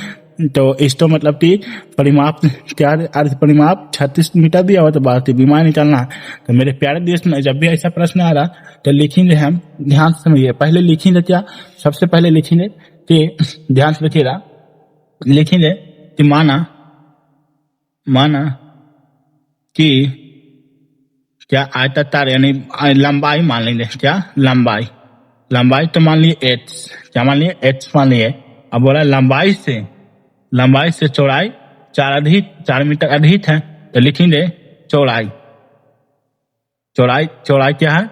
तो इस तो मतलब कि परिमाप क्या अर्ध परिमाप 36 मीटर दिया हुआ, तो बात बीमार निकालना है। तो मेरे प्यारे देश में जब भी ऐसा प्रश्न आ रहा तो लिखेंगे हम, ध्यान से समझिए, पहले लिखेंगे क्या, सबसे पहले लिखेंगे कि ध्यान से रखिएगा, लिखेंगे कि माना कि क्या आयताकार यानी लंबाई मान लेंगे, क्या लंबाई तो मान लिए h, क्या मान लिए h मान लिए अब बोला लंबाई से चौड़ाई 4 मीटर अधिक है, तो लिखेंगे चौड़ाई क्या है,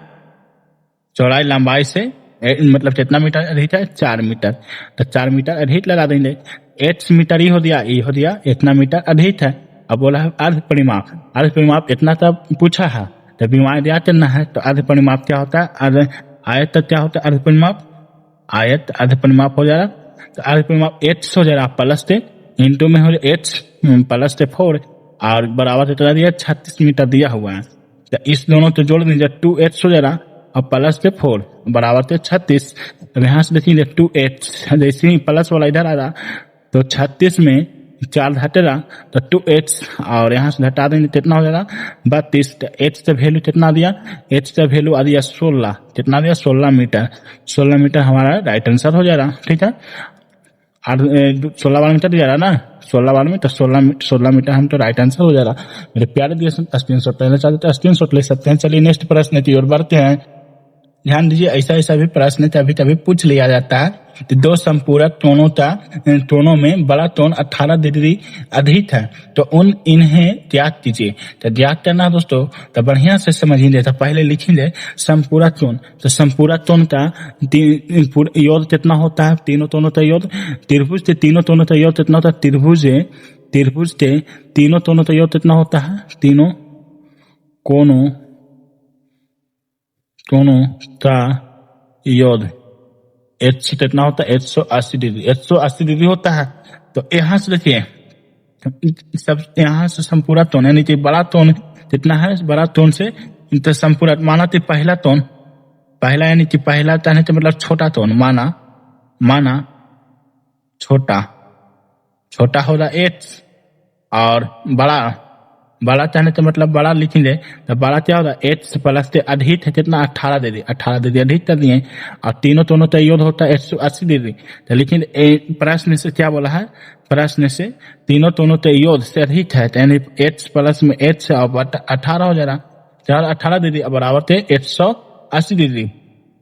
चौड़ाई लंबाई से मतलब कितना मीटर अधिक है, 4 मीटर, तो 4 मीटर अधिक लगा देंगे। 8 मीटर हो दिया इतना मीटर अधिक है। अब बोला है अर्ध परिमाप इतना तब पूछा है, तो विमाएं याद करना है। तो अर्ध परिमाप क्या होता है, आयत तक क्या होता है, अर्ध परिमाप हो जाएगा। तो अर्ध परिमाप h हो जाएगा प्लस से इंटू में हो जाए h प्लस से 4 और बराबर कितना दिया 36 मीटर दिया हुआ है। तो इस दोनों को जोड़ दीजिए 2h हो जाएगा और प्लस से 4 बराबर से 36। अब यहाँ से देखिए 2h जैसे ही प्लस वाला इधर आ रहा तो 36 में 4 घटेगा तो 2h और यहाँ से घटा देंगे कितना हो जाएगा 32। h का वैल्यू कितना दिया, h का वैल्यू आ दिया 16, कितना दिया 16 मीटर। 16 मीटर हमारा राइट आंसर हो जाएगा। ठीक है, 16 मीटर दिया रहा ना, 16 में तो 16 मीटर हम तो राइट आंसर हो जाएगा। मेरे प्यारे दिए स्क्रीनशॉट लेना चाहते हैं स्क्रीनशॉट ले सकते हैं। चलिए नेक्स्ट प्रश्न की ओर बढ़ते हैं। ध्यान दीजिए ऐसा भी प्रश्न कभी पूछ लिया जाता है कि दो संपूरक कोणों में बड़ा कोण 18 डिग्री अधिक है, तो इन्हें ज्ञात कीजिए। तो ज्ञात करना दोस्तों तो बढ़िया से समझिए। तो पहले लिखेंगे संपूरक कोण। तो संपूरक कोण का योग कितना होता है, तीनों कोणों का योग। त्रिभुज के तीनों कोणों का योग कितना होता है, त्रिभुज के तीनों कोणों का योग कितना होता है, तीनों कोणों का योग h कितना होता है 180 डिग्री, 180 डिग्री होता है। तो यहाँ से देखिए सब यहाँ से संपूरक कोण यानी कि बड़ा कोण कितना है, बड़ा कोण से तो संपूरक माना तो पहला कोण, पहला यानी कि पहला चाहे तो मतलब छोटा कोण माना छोटा हो रहा h और बड़ा चाहने तो मतलब बड़ा लिखेंगे तो बड़ा क्या होगा h प्लस से अधिक है कितना 18 डिग्री अधिक कर दिए और तीनों का योग होता है 180 डिग्री। तो लेकिन प्रश्न से क्या बोला है, प्रश्न से तीनों के योग से अधिक है यानी h प्लस में h और 18 हो जाएगा, 18 डिग्री बराबर थे 180 डिग्री।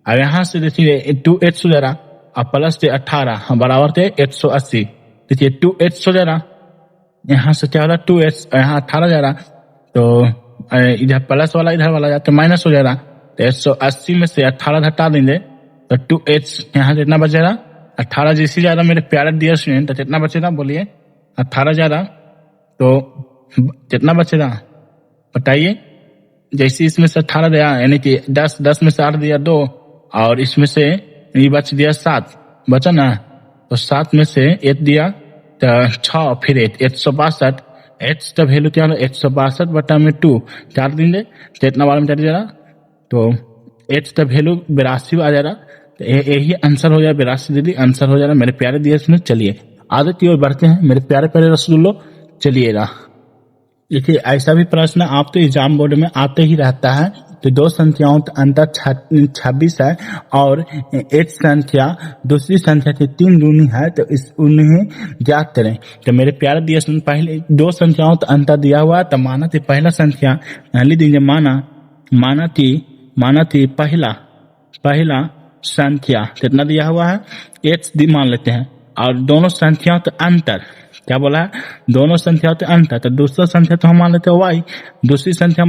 अब यहाँ से देखिए 2h हो जाएगा और प्लस से 18 बराबर थे 180। देखिए 2h हो जाएगा, यहाँ से क्या हो रहा 2h यहाँ 18 जा रहा, तो इधर प्लस वाला इधर वाला जाता माइनस हो जा रहा। तो 180 में से 18 घटा देंगे तो 2h यहाँ कितना बचेगा 18 जैसी जा रहा मेरे प्यारे डियर स्टूडेंट। तो कितना बचेगा बोलिए 18 जा रहा तो कितना बचेगा बताइए। जैसे इसमें से 18 दिया यानी कि 10 में से 8 दिया 2 और इसमें से ये बच दिया 7 बचा ना, तो 7 में से 1 दिया तो 6 फिर 162 h का वैल्यू क्या है 162 बटा में 2 4 देंगे तो इतना बार में चल जाएगा तो h का वैल्यू 82 आ जाएगा। तो यही आंसर हो जाएगा 82 डिग्री आंसर हो जाएगा मेरे प्यारे दिए इसमें। चलिए आगे की ओर बढ़ते हैं मेरे प्यारे रसूलों। चलिएगा देखिए ऐसा भी प्रश्न आप तो एग्जाम बोर्ड में आते ही रहता है। तो दो संख्याओं का अंतर 26 है और एक संख्या दूसरी संख्या की 3 गुनी है, तो उन्हें ज्ञात करें। तो मेरे प्यारे दिए पहले दो संख्याओं का अंतर दिया हुआ तो माना थी पहला संख्या लिख देंगे माना थी पहला संख्या कितना दिया हुआ है x मान लेते हैं और दोनों संख्याओं का अंतर क्या बोला है, दोनों संख्याओं के अंतर। तो दूसरा संख्या तो हम मान लेते हैं y, दूसरी संख्या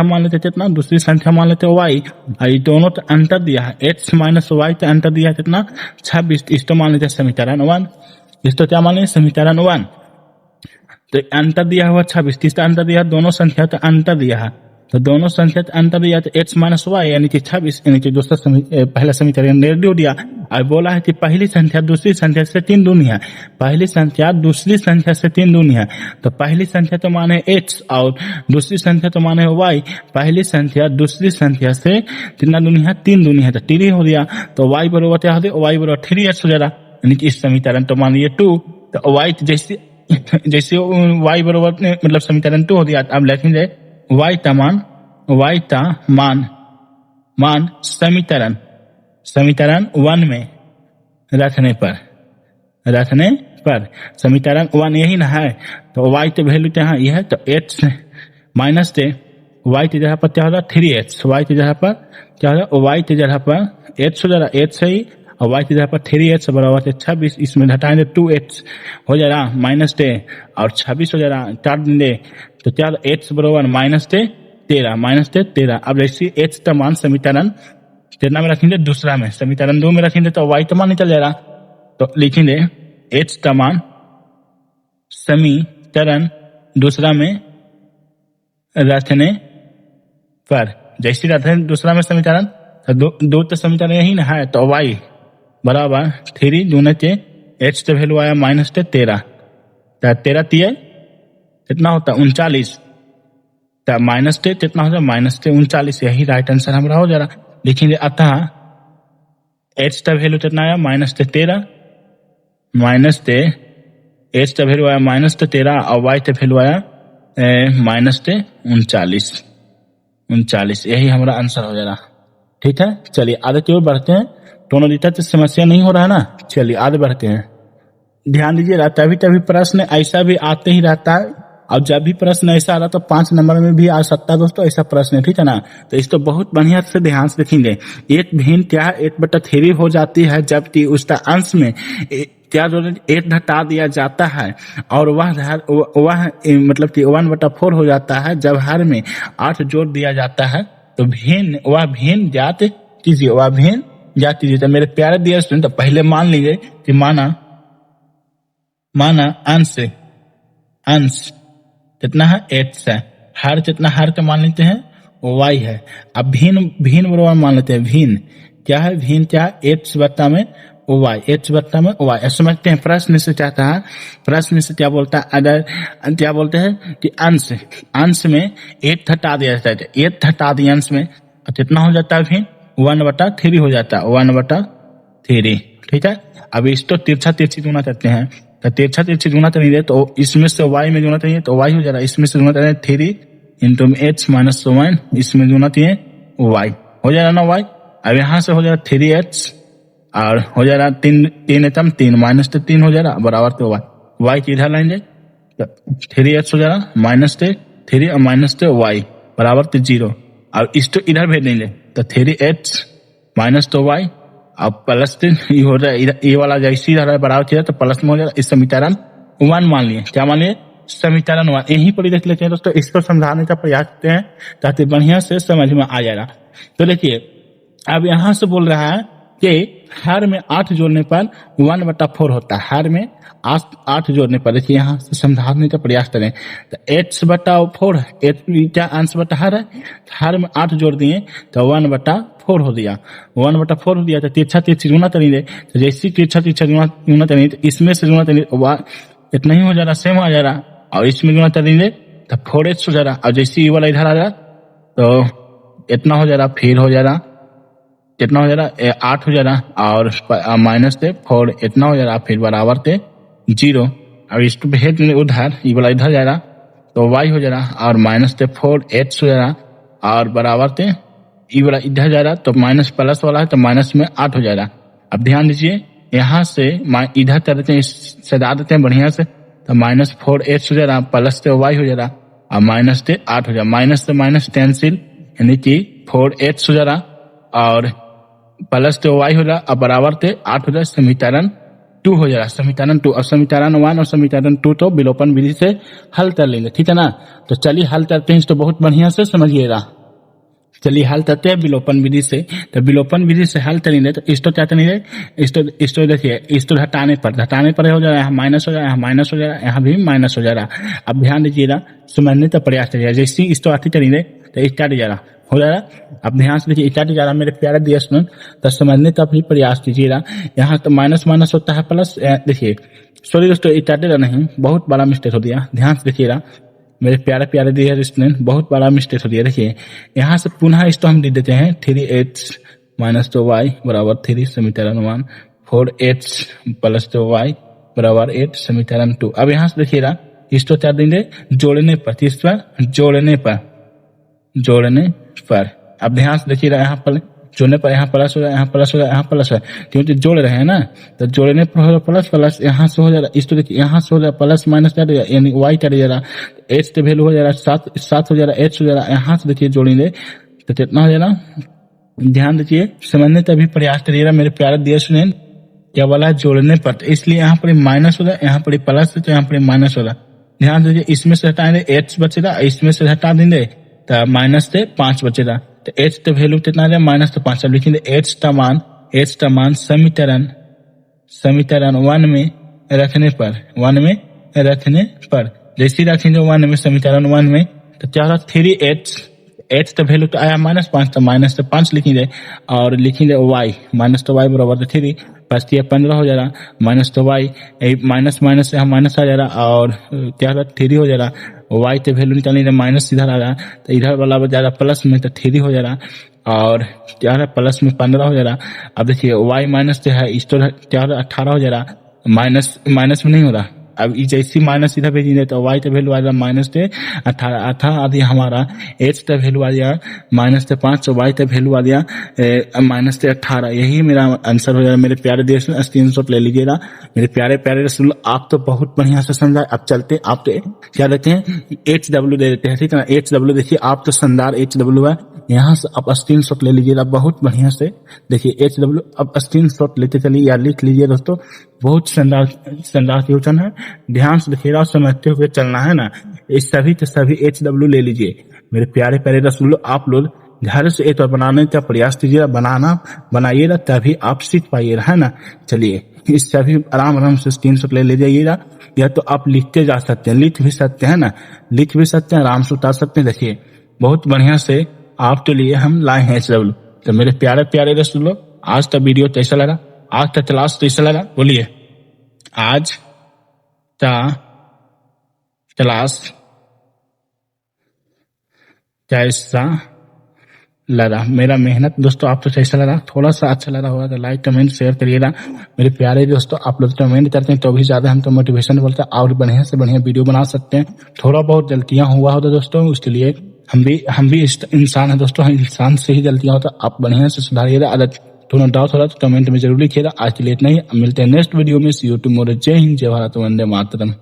मान लेते कितना, दूसरी संख्या मान लेते y और ये दोनों का अंतर दिया है x माइनस y का अंतर दिया है कितना 26। इसको मान लेते हैं समीकरण 1, इसको क्या मान लेते समीकरण 1। तो अंतर दिया हुआ 26, तीसरा अंतर दिया दोनों संख्या का अंतर दिया है, तो दोनों संख्या का अंतर दिया तो x माइनस वाई यानी कि 26 यानी कि दूसरा पहला समीकरण रेडियो दिया। और बोला है कि पहली संख्या दूसरी संख्या से 3 दूनी है, पहली संख्या दूसरी संख्या से 3 दूनी है। तो पहली संख्या तो माने x और दूसरी संख्या तो माने y, पहली संख्या दूसरी संख्या से कितना दूनी है 3 दूनी है, तो 3 हो गया। तो y बराबर क्या हो गया, y बराबर 3x हो जाएगा यानी कि इस समीकरण तो मानिए 2। तो y जैसे y बराबर मतलब समीकरण 2 हो गया। अब लिखेंगे y का मान समीकरण 1 में रखने पर समीकरण 1 यही ना है, तो y की वैल्यू यहाँ यह है। तो x माइनस से y की जगह पर क्या होगा 3x, y की जगह पर क्या होगा y की जगह पर h हो जाएगा, h है और वाई की जगह पर 3x बराबर से 26, इसमें घटाएंगे 2x हो जाएगा -10 और 26 हो जाएगा 4 देंगे तो क्या x बराबर -13 अब जैसे x का मान समीकरण कितना में रखेंगे, दूसरा में, समीकरण 2 में रखेंगे तो y का मान निकल जाएगा। तो लिखेंगे x का मान समीकरण दूसरा में रखने पर, जैसे रहते हैं दूसरा में समीकरण तो दो तो समीकरण यही ना है, तो y बराबर 3 दूने के h का वैल्यू आया -13, 13 कितना होता है 39, -10 कितना हो जाए -39, यही राइट आंसर हमारा हो जा रहा। लिखेंगे अतः h का वैल्यू कितना आया -13, h का वैल्यू आया -13 और y का वैल्यू आया -39, यही हमारा आंसर हो जाएगा। ठीक है, चलिए आगे की ओर बढ़ते हैं। दोनों दिशा से समस्या नहीं हो रहा है ना, चलिए आगे बढ़ते हैं। ध्यान दीजिएगा, तभी प्रश्न ऐसा भी आते ही रहता है, और जब भी प्रश्न ऐसा आ रहा तो 5 नंबर में भी आ सकता है दोस्तों, ऐसा प्रश्न है, ठीक है ना। तो इसको बहुत बढ़िया से ध्यान से देखेंगे। एक भिन्न क्या 1/3 हो जाती है, जबकि उसका अंश में क्या जो 1 घटा दिया जाता है और वह मतलब कि 1/4 हो जाता है। जब हर में 8 जोड़ दिया जाता है तो भिन्न ज्ञात कीजिए। तो मेरे प्यारे डियर स्टूडेंट, तो पहले मान लीजिए कि माना अंश कितना है x है, हर कितना, हर का मान लेते हैं y है। अब भिन्न बराबर मान लेते हैं, भिन्न क्या है x बट्टा में y, समझते हैं। प्रश्न से चाहता है, प्रश्न से क्या बोलता है, अगर क्या बोलते हैं कि अंश में 1 घटा दिया जाता है, 1 घटा दिया अंश में कितना हो जाता है, भिन्न 1/3 हो जाता है, 1/3। ठीक है, अब इसको तिरछी गुना करते हैं, तो तिरछी गुना करेंगे तो इसमें से y में गुना करेंगे तो y हो जाएगा, इसमें से गुना करेंगे 3 इंटू h माइनस 1, इसमें गुना करेंगे y हो जाएगा ना y। अब यहाँ से हो जाएगा 3h और हो जाएगा 3 माइनस 3 हो जाएगा बराबर तो y की इधर लाएंगे तो 3h हो जाएगा -3 और -y बराबर तो 0, और इसको इधर भेज देंगे तो 3h माइनस तो y अब प्लस ये हो रहा है, ये वाला जैसे इधर बराबर किया तो प्लस में हो जाएगा। इस समीकरण 1 मान लिए, क्या मान लिए, समीकरण 1। यहीं पर देख लेते हैं दोस्तों, इसको समझाने का प्रयास करते हैं ताकि बढ़िया से समझ में आ जाएगा। तो देखिए, अब यहाँ से बोल रहा है कि हर में 8 जोड़ने पर 1/4 होता है, हर में 8 जोड़ने पर। देखिए यहाँ से समझाने का प्रयास करें तो h/4 क्या अंश बटा हर है, हर में 8 जोड़ दिए तो 1/4 हो दिया, 1/4 हो दिया। तो तिरछी गुना करेंगे, तो जैसे तिरछी गुना करेंगे तो इसमें से गुना करेंगे इतना ही हो जा रहा, सेम आ जा रहा, और इसमें गुना करेंगे तो 4h हो जा रहा, और जैसे ये वाला इधर आ रहा तो इतना हो जा रहा, फिर हो जा रहा कितना हो जा रहा 8 हो जा रहा, और -4 इतना हो जा रहा, फिर बराबर थे 0। अब इसको भेज उधर, ये वाला इधर जा रहा तो y हो जा रहा, और -4h हो जा रहा, और बराबर थे ये वाला इधर जा रहा तो माइनस प्लस वाला है तो माइनस में 8 हो जा रहा। अब ध्यान दीजिए, यहाँ से इधर कर देते हैं, सजा देते हैं बढ़िया से, तो -4h हो जा रहा, प्लस से y हो जा रहा, और माइनस से 8 हो जा रहा, माइनस से माइनस कैंसिल, यानी कि 4h हो जा रहा और प्लस तो y हो रहा, अब बराबर थे 8 हो जाए, समीकरण 2 हो जाएगा, समीकरण 2। और समीकरण 1 और समीकरण 2 तो विलोपन विधि से हल कर लेंगे, ठीक है ना। तो चलिए हल करते हैं, इसको बहुत बढ़िया से समझिएगा। चलिए हल करते हैं विलोपन विधि से। तो विलोपन विधि से हल करेंगे तो इसको क्या करेंगे, इसको देखिए, इसको घटाने पर हो जा रहा है, यहाँ माइनस हो जा रहा है, यहाँ माइनस हो जा रहा है, यहाँ भी माइनस हो जा रहा है। अब ध्यान दीजिएगा, समझने का प्रयास करिएगा। जैसे इसको आती करेंगे तो इसका जा रहा हो जा रहा। अब ध्यान से देखिए, इकाटी जा रहा मेरे प्यारे दिया स्टूडेंट, तो समझने का भी प्रयास कीजिएगा। यहाँ तो माइनस माइनस होता है प्लस, देखिए सॉरी दोस्तों, इकाटी नहीं, बहुत बड़ा मिस्टेक हो दिया, ध्यान से देखिएगा मेरे प्यारे प्यारे दिया स्टूडेंट, बहुत बड़ा मिस्टेक हो दिया। देखिए यहाँ से पुनः इसको हम लिख देते हैं 3h माइनस तो y बराबर 3 समीकरण 1, 4h प्लस तो y बराबर 8 समीकरण 2। अब यहाँ से देखिएगा, इसको क्या देंगे, जोड़ने पर, तीसरा जोड़ने पर। अब ध्यान से देखिएगा, यहाँ पर जोड़ने पर यहाँ प्लस हो जाए, यहाँ प्लस हो जाए, यहाँ प्लस है, क्योंकि जोड़ रहे हैं ना, तो जोड़ने पर हो प्लस प्लस, यहाँ से हो जा रहा, इसको देखिए यहाँ से हो जा प्लस माइनस क्या देगा, यानी y क्या दे रहा, h का वैल्यू हो जा रहा 7 हो जा रहा, h हो जा रहा। यहाँ से देखिए जोड़ेंगे तो कितना हो जा रहा, ध्यान दीजिए, समझने तभी प्रयास करिएगा मेरे प्यारे डियर स्टूडेंट। क्या बोला है? जोड़ने पर, तो इसलिए यहाँ पर माइनस होगा, यहाँ पर प्लस है तो यहाँ पर माइनस होगा। ध्यान दीजिए, इसमें से हटाएंगे एच बचेगा, इसमें से हटा देंगे तो माइनस से 5 बचेगा। तो एच तो वैल्यू कितना है? माइनस तो 5। अब लिखेंगे एच का मान समीकरण 1 में रखने पर जैसे रखेंगे 1 में, समीकरण 1 में, तो क्या होगा? 3h, एच तो वैल्यू तो आया -5, तो माइनस तो 5 लिखेंगे और लिखेंगे y, माइनस तो y बराबर तो 3, बस ये 15 हो जाएगा, माइनस तो y, माइनस माइनस से हम माइनस आ जाएगा और क्या होगा? 3 हो जाएगा। y तो वैल्यू निकालेंगे, माइनस इधर आ रहा तो इधर वाला जाएगा प्लस में, तो 3 हो जाएगा और क्या है? प्लस में 15 हो जाएगा। अब देखिए y माइनस जो है इस तो क्या होगा? 18 हो जाएगा, माइनस में नहीं हो रहा। अब जैसी माइनस इधर भेजेंगे तो y का वैल्यू आ जाएगा माइनस से 18 आ दिया हमारा, h का वैल्यू आ गया माइनस से 5, y का वैल्यू आ गया माइनस से 18। यही मेरा आंसर हो जाएगा मेरे प्यारे देश में। स्क्रीनशॉट ले लीजिएगा मेरे प्यारे रसूल। आप तो बहुत बढ़िया से समझा। अब चलते आप तो क्या देते हैं? HW दे देते हैं, ठीक है ना? HW देखिए, आप तो शानदार HW है। यहाँ से आप स्क्रीनशॉट ले लीजिएगा बहुत बढ़िया से। देखिए HW, अब स्क्रीनशॉट लेते चलिए या लिख लीजिए दोस्तों, बहुत शानदार क्वेश्चन है। ध्यान से देखिएगा, समझते हुए चलना है ना। इस सभी के सभी HW ले लीजिए मेरे प्यारे रसूल। आप लोग घर से एक बनाने का प्रयास कीजिएगा, बनाइएगा तभी आप सीख पाइएगा, है ना। चलिए इस सभी आराम से स्क्रीनशॉट ले लीजिएगा, या तो आप लिखते जा सकते हैं, लिख भी सकते हैं ना, लिख भी सकते हैं, आराम से उतार सकते हैं। देखिए बहुत बढ़िया से आपके लिए हम लाए हैं HW। तो मेरे प्यारे रसूल, आज का वीडियो कैसा लगा? आज का क्लास कैसा लगा? बोलिए, आज का क्लास कैसा लगा? मेरा मेहनत दोस्तों आपको कैसा लगा? थोड़ा सा अच्छा लगा होगा तो लाइक कमेंट शेयर करिएगा मेरे प्यारे दोस्तों। आप लोग कमेंट करते हैं तो भी ज्यादा हमको मोटिवेशन बोलता है और बढ़िया से बढ़िया वीडियो बना सकते हैं। थोड़ा बहुत गलतियां हुआ होता दोस्तों, उसके लिए हम भी इंसान है दोस्तों, इंसान से ही गलतियां होता। आप बढ़िया से सुधारिएगा। अगर थोड़ा डाउट हो रहा तो कमेंट में जरूर लिखिएगा। आज के लिए इतना ही, मिलते हैं नेक्स्ट वीडियो में। सी यू टुमारो। जय हिंद, जय भारत, वंदे मातरम।